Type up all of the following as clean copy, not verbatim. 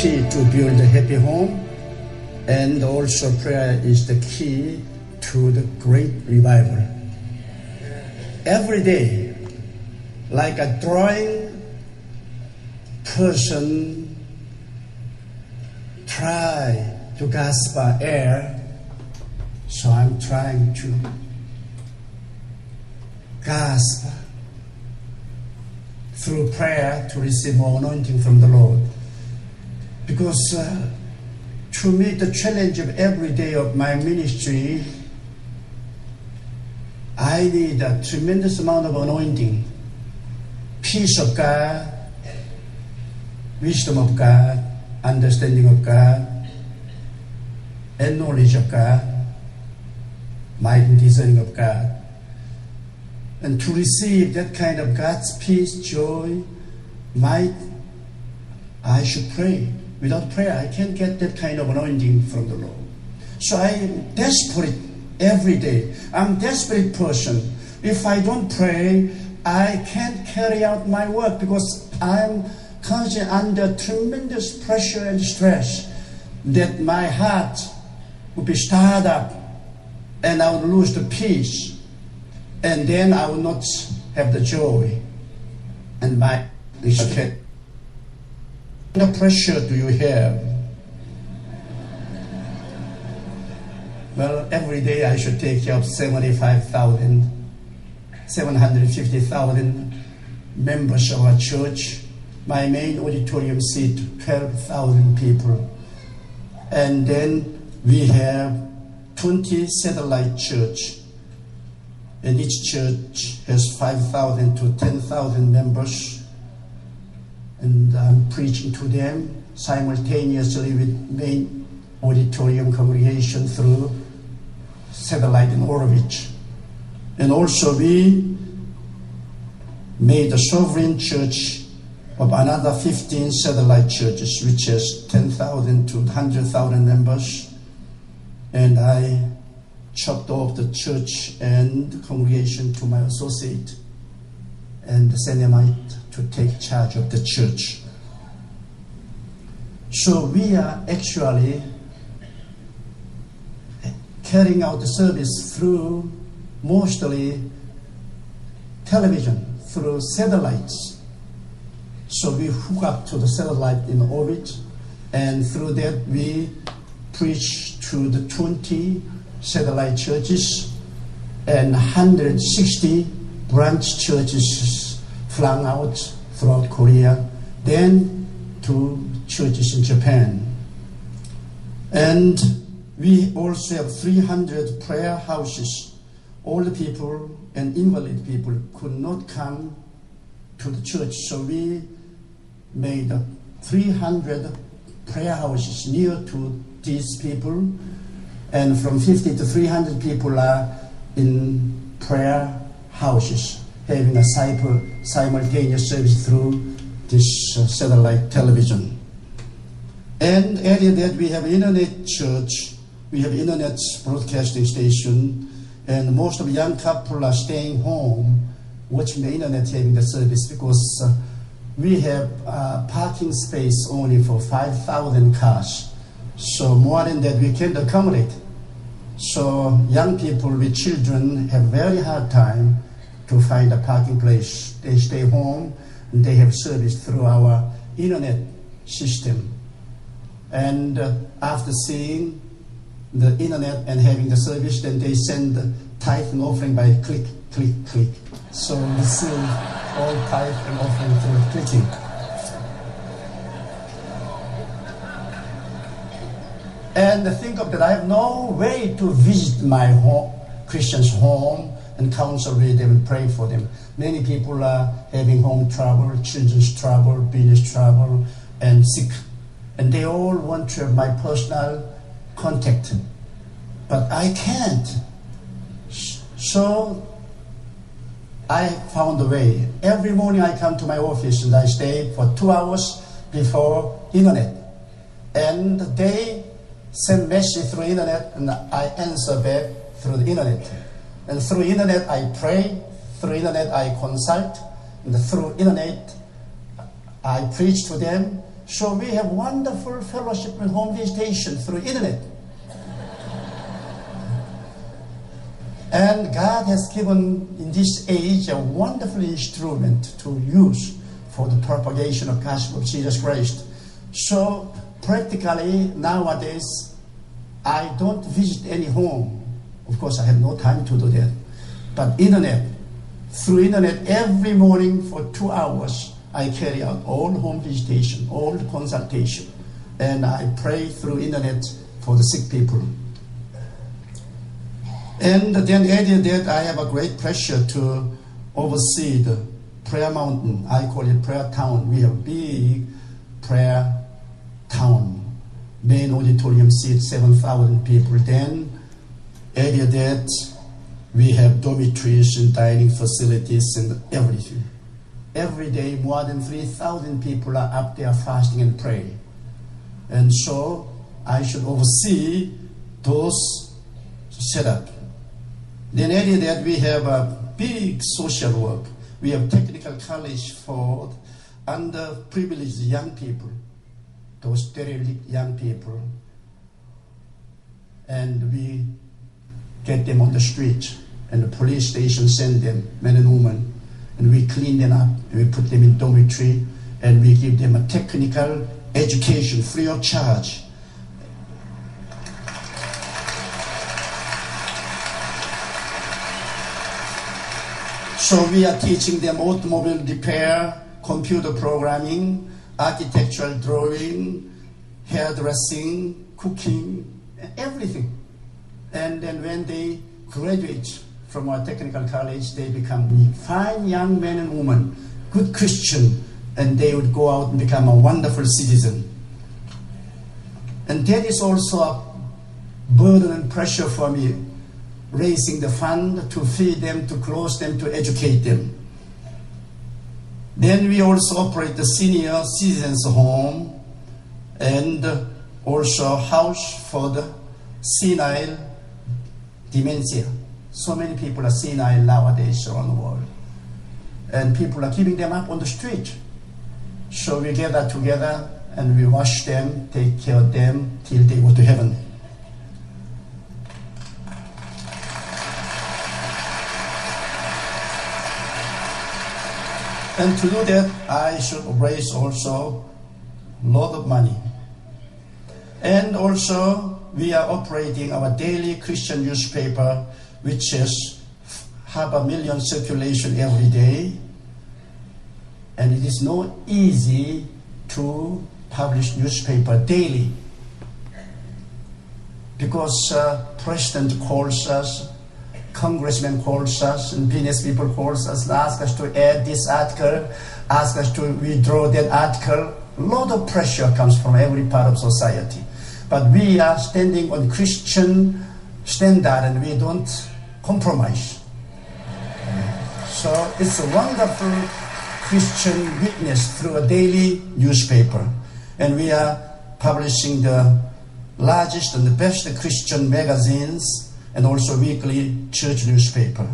key to build a happy home, and also prayer is the key to the great revival. Every day, like a drawing person try to gasp air, so I'm trying to gasp through prayer to receive more anointing from the Lord. Because to meet the challenge of every day of my ministry, I need a tremendous amount of anointing, peace of God, wisdom of God, understanding of God, and knowledge of God, might and discerning of God. And to receive that kind of God's peace, joy, might, I should pray. Without prayer, I can't get that kind of anointing from the Lord. So I am desperate every day. I'm a desperate person. If I don't pray, I can't carry out my work because I'm constantly under tremendous pressure and stress that my heart would be stirred up and I would lose the peace. And then I will not have the joy and my respect. What pressure do you have? Well, every day I should take care of 750,000 members of our church. My main auditorium seat 12,000 people. And then we have 20 satellite churches. And each church has 5,000 to 10,000 members. And I'm preaching to them simultaneously with main auditorium congregation through satellite in Orovich. And also we made a sovereign church of another 15 satellite churches, which has 10,000 to 100,000 members. And I chopped off the church and congregation to my associate and the Senemite to take charge of the church. So we are actually carrying out the service through mostly television, through satellites. So we hook up to the satellite in orbit, and through that we preach to the 20 satellite churches and 160 branch churches flung out throughout Korea, then to churches in Japan. And we also have 300 prayer houses. Old people and invalid people could not come to the church, so we made 300 prayer houses near to these people, and from 50 to 300 people are in prayer houses, having a simultaneous service through this satellite television. And added that we have internet church, we have internet broadcasting station, and most of the young couple are staying home watching the internet, having the service, because we have parking space only for 5,000 cars. So more than that we can't accommodate. So young people with children have very hard time to find a parking place. They stay home and they have service through our internet system. And after seeing the internet and having the service, then they send the tithe and offering by click, click, click. So we receive all tithe and offering through clicking. And think of that, I have no way to visit my home, Christians' home, and counsel with them and pray for them. Many people are having home trouble, children's trouble, business trouble, and sick. And they all want to have my personal contact. But I can't. So I found a way. Every morning I come to my office and I stay for 2 hours before internet. And they send message through internet and I answer back through the internet. And through internet I pray, through internet I consult, and through internet I preach to them, So we have wonderful fellowship and home visitation through internet. And God has given in this age a wonderful instrument to use for the propagation of the gospel of Jesus Christ. So practically nowadays, I don't visit any home. Of course, I have no time to do that. But through internet, every morning for 2 hours, I carry out all home visitation, all consultation, and I pray through internet for the sick people. And then added that, I have a great pleasure to oversee the prayer mountain. I call it prayer town. We have a big prayer town. Main auditorium seats 7,000 people. Then added that, we have dormitories and dining facilities and everything. Every day, more than 3,000 people are up there fasting and praying. And so, I should oversee those setup. Then added that, we have a big social work. We have technical college for underprivileged young people, those derelict young people. And we get them on the street, and the police station send them, men and women, and we clean them up, and we put them in dormitory, and we give them a technical education free of charge. So we are teaching them automobile repair, computer programming, architectural drawing, hairdressing, cooking, everything. And then when they graduate from our technical college, they become fine young men and women, good Christian, and they would go out and become a wonderful citizen. And that is also a burden and pressure for me, raising the fund to feed them, to clothe them, to educate them. Then we also operate the senior citizens home and also house for the senile dementia. So many people are senile nowadays around the world. And people are giving them up on the street. So we gather together and we wash them, take care of them till they go to heaven. And to do that, I should raise also a lot of money. And also, we are operating our daily Christian newspaper, which has 500,000 circulation every day. And it is not easy to publish newspaper daily, because president calls us, congressman calls us, and business people calls us, and ask us to add this article, ask us to withdraw that article. A lot of pressure comes from every part of society. But we are standing on Christian standard and we don't compromise. So it's a wonderful Christian witness through a daily newspaper. And we are publishing the largest and the best Christian magazines and also weekly church newspaper.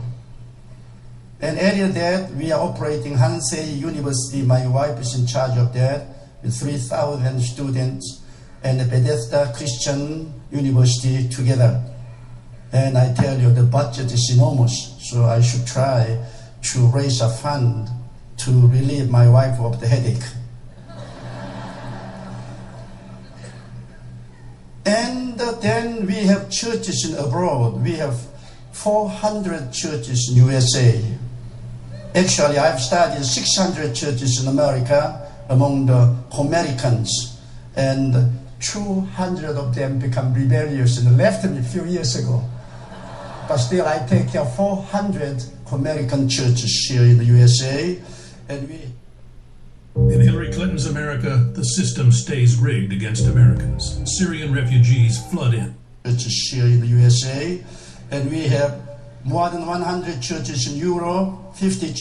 And added that, we are operating Hansei University. My wife is in charge of that, with 3,000 students, and the Bethesda Christian University together. And I tell you, the budget is enormous, so I should try to raise a fund to relieve my wife of the headache. And then we have churches in abroad. We have 400 churches in USA. Actually, I've studied 600 churches in America among the Americans, and 200 of them become rebellious and left me a few years ago. But still, I take care of 400 American churches here in the USA, and in Hillary Clinton's America, the system stays rigged against Americans. Syrian refugees flood in. Churches here in the USA, and we have more than 100 churches in Europe, 50